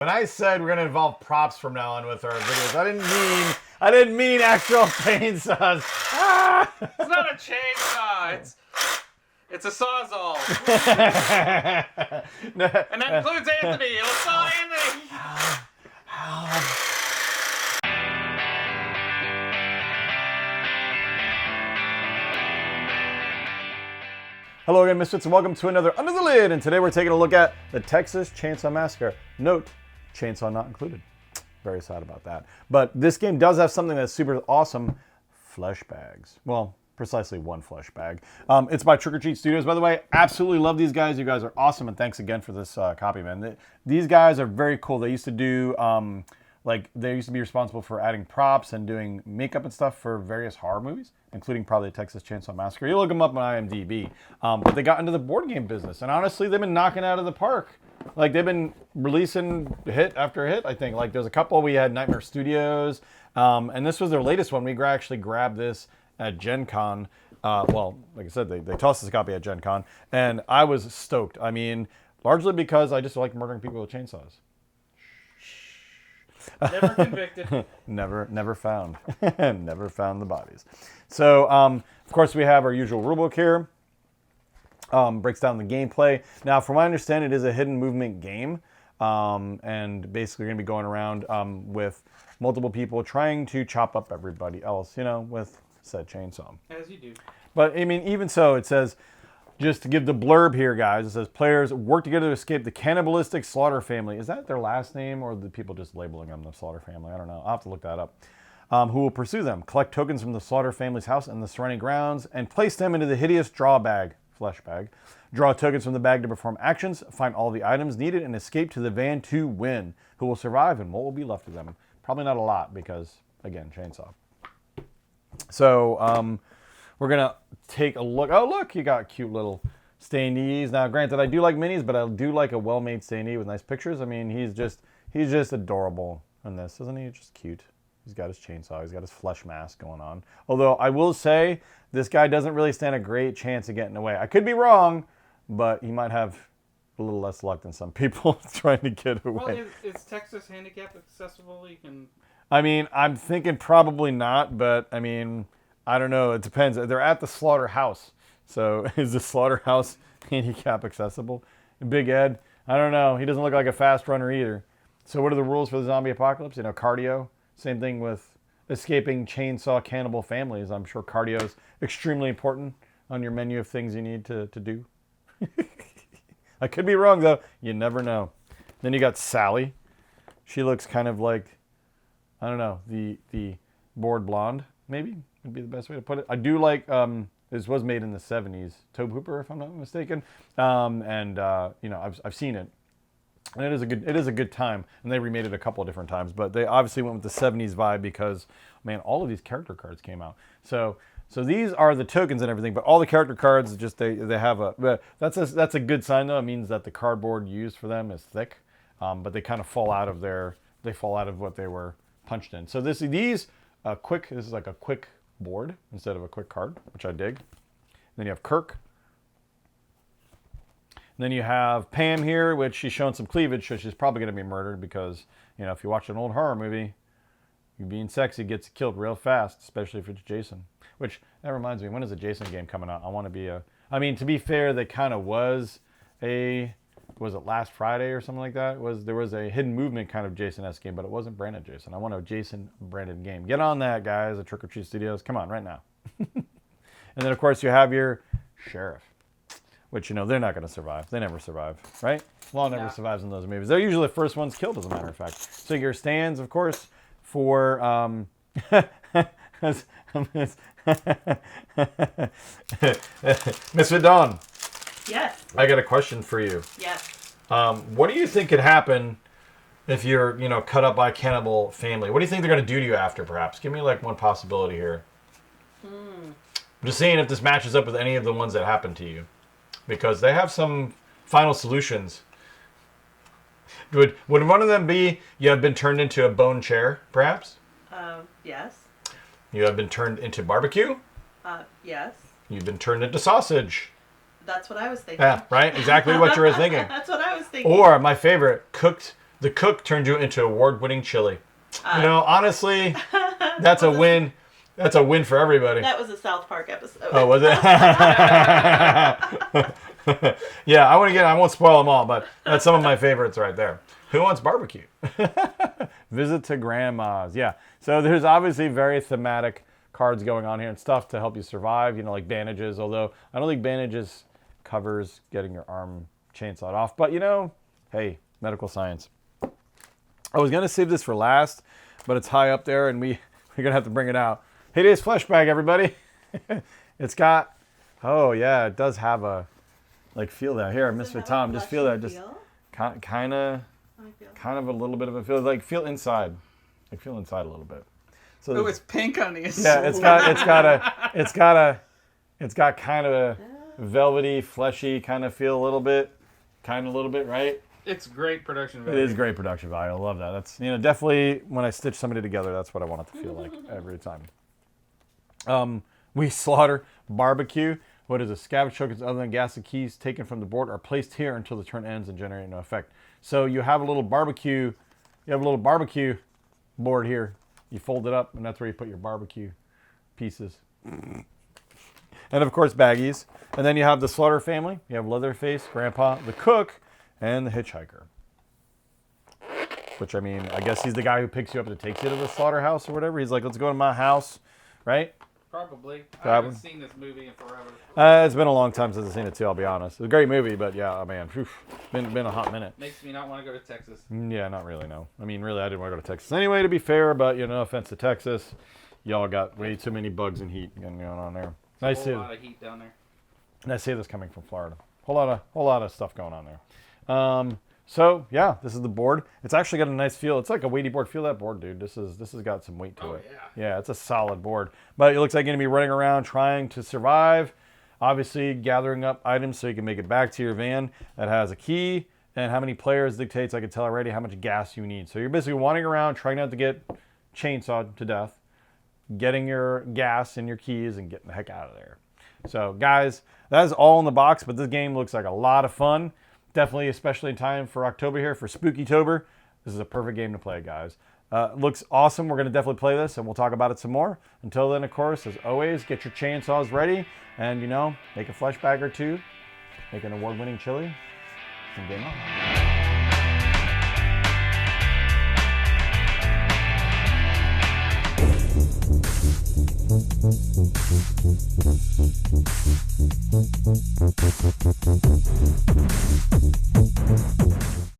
When I said we're gonna involve props from now on with our videos, I didn't mean actual chainsaws. Ah! It's not a chainsaw. It's a sawzall. And that includes Anthony. Let's saw Anthony. Hello again, Misfits, and welcome to another Under the Lid. And today we're taking a look at the Texas Chainsaw Massacre. Note, chainsaw not included. Very sad about that. But this game does have something that's super awesome. Fleshbags. Well, precisely one flesh bag. It's by Trick or Treat Studios, by the way. Absolutely love these guys. You guys are awesome, and thanks again for this copy, man. These guys are very cool. They used to do, they used to be responsible for adding props and doing makeup and stuff for various horror movies, including probably Texas Chainsaw Massacre. You look them up on IMDb. But they got into the board game business, and honestly, they've been knocking out of the park. Like, they've been releasing hit after hit, I think. Like, there's a couple. We had Nightmare Studios, and this was their latest one. We actually grabbed this at Gen Con. Well, like I said, they tossed us a copy at Gen Con, and I was stoked. I mean, largely because I just like murdering people with chainsaws. Never convicted. never found. Never found the bodies. So, of course, we have our usual rulebook here. Breaks down the gameplay. Now, from what I understand, it is a hidden movement game. And basically, you're going to be going around with multiple people trying to chop up everybody else, you know, with said chainsaw. As you do. But, I mean, even so, it says, just to give the blurb here, guys, it says, players work together to escape the cannibalistic Slaughter family. Is that their last name, or are the people just labeling them the Slaughter family? I don't know. I'll have to look that up. Who will pursue them, collect tokens from the Slaughter family's house and the surrounding grounds, and place them into the hideous flesh bag. Draw tokens from the bag to perform actions, find all the items needed, and escape to the van to win. Who will survive, and what will be left of them? Probably not a lot, because, again, chainsaw. So, we're going to take a look. Oh, look, you got cute little standees. Now, granted, I do like minis, but I do like a well-made standee with nice pictures. I mean, he's just adorable in this, isn't he? Just cute. He's got his chainsaw. He's got his flesh mask going on. Although, I will say, this guy doesn't really stand a great chance of getting away. I could be wrong, but he might have a little less luck than some people trying to get away. Well, is Texas handicap accessible? You can... I mean, I'm thinking probably not, but, I mean... I don't know. It depends. They're at the slaughterhouse. So is the slaughterhouse handicap accessible? Big Ed, I don't know. He doesn't look like a fast runner either. So what are the rules for the zombie apocalypse? You know, cardio. Same thing with escaping chainsaw cannibal families. I'm sure cardio is extremely important on your menu of things you need to do. I could be wrong, though. You never know. Then you got Sally. She looks kind of like, I don't know, the bored blonde, maybe? Would be the best way to put it. I do like, this was made in the 70s, Tobe Hooper, if I'm not mistaken. You know, I've seen it. And it is a good time. And they remade it a couple of different times. But they obviously went with the 70s vibe because, man, all of these character cards came out. So these are the tokens and everything, but all the character cards, just they have a, that's a good sign, though. It means that the cardboard used for them is thick. But they kind of fall out of what they were punched in. So this is like a quick board instead of a quick card, which I dig. Then you have Kirk. And then you have Pam here, which she's showing some cleavage, so she's probably going to be murdered because, you know, if you watch an old horror movie, you being sexy gets killed real fast, especially if it's Jason. Which, that reminds me, when is the Jason game coming out? I want to be I mean, to be fair, they kind of was it last Friday or something like that? There was a hidden movement kind of Jason-esque game, but it wasn't branded Jason. I want a Jason-branded game. Get on that, guys, at Trick or Treat Studios. Come on, right now. And then, of course, you have your sheriff, which, you know, they're not going to survive. They never survive, right? Law never survives in those movies. They're usually the first ones killed, as a matter of fact. So your stands, of course, for... Misfit Dawn. Yes. I got a question for you. Yes. What do you think could happen if you're, you know, cut up by a cannibal family? What do you think they're going to do to you after, perhaps? Give me, like, one possibility here. I'm just seeing if this matches up with any of the ones that happened to you. Because they have some final solutions. Would one of them be you have been turned into a bone chair, perhaps? Yes. You have been turned into barbecue? Yes. You've been turned into sausage. That's what I was thinking. Yeah, right? Exactly what you were thinking. That's what I was thinking. Or, my favorite, cooked The cook turned you into award-winning chili. You know, honestly, that's a win. That's a win for everybody. That was a South Park episode. Oh, was it? Yeah, I won't spoil them all, but that's some of my favorites right there. Who wants barbecue? Visit to grandma's. Yeah. So there's obviously very thematic cards going on here and stuff to help you survive, you know, like bandages, although I don't think bandages covers getting your arm chainsawed off. But, you know, hey, medical science. I was going to save this for last, but it's high up there, and we're going to have to bring it out. Hey, it is Fleshbag, everybody. It's got, oh, yeah, it does have a, like, feel that. Here, Mr. Tom, just feel that. Just kind of a little bit of a feel. Like, feel inside. Like, feel inside a little bit. So Oh, it's pink on the inside. yeah, it's got kind of a velvety, fleshy kind of feel a little bit, right? It's great production value. It is great production value. I love that. That's, you know, definitely when I stitch somebody together, that's what I want it to feel like every time. We slaughter barbecue. What is a scavenge tokens other than gas and keys taken from the board are placed here until the turn ends and generate no effect. So you have a little barbecue. You have a little barbecue board here. You fold it up, and that's where you put your barbecue pieces. And of course, baggies. And then you have the slaughter family. You have Leatherface, Grandpa, the cook, and the hitchhiker. Which, I mean, I guess he's the guy who picks you up and takes you to the slaughterhouse or whatever. He's like, let's go to my house, right? Probably. I Probably. haven't seen this movie in forever. It's been a long time since I've seen it too, I'll be honest. It's a great movie, but yeah, oh man, been a hot minute. Makes me not want to go to Texas. Yeah, not really, no. I mean, really, I didn't want to go to Texas anyway, to be fair, but, you know, no offense to Texas. Y'all got way too many bugs and heat going on there. A whole lot of heat down there. And I say this coming from Florida. Whole lot of stuff going on there. So yeah, this is the board. It's actually got a nice feel. It's like a weighty board. Feel that board, dude. This has got some weight to it. Yeah, it's a solid board. But it looks like you're gonna be running around trying to survive. Obviously, gathering up items so you can make it back to your van that has a key. And how many players dictates, I can tell already, how much gas you need. So you're basically wandering around trying not to get chainsawed to death, getting your gas and your keys, and getting the heck out of there. So guys, that is all in the box, but this game looks like a lot of fun. Definitely, especially in time for October here, for Spookytober. This is a perfect game to play, guys. Looks awesome. We're going to definitely play this, and we'll talk about it some more. Until then, of course, as always, get your chainsaws ready, and, you know, make a Fleshbag or two, make an award-winning chili, and game on.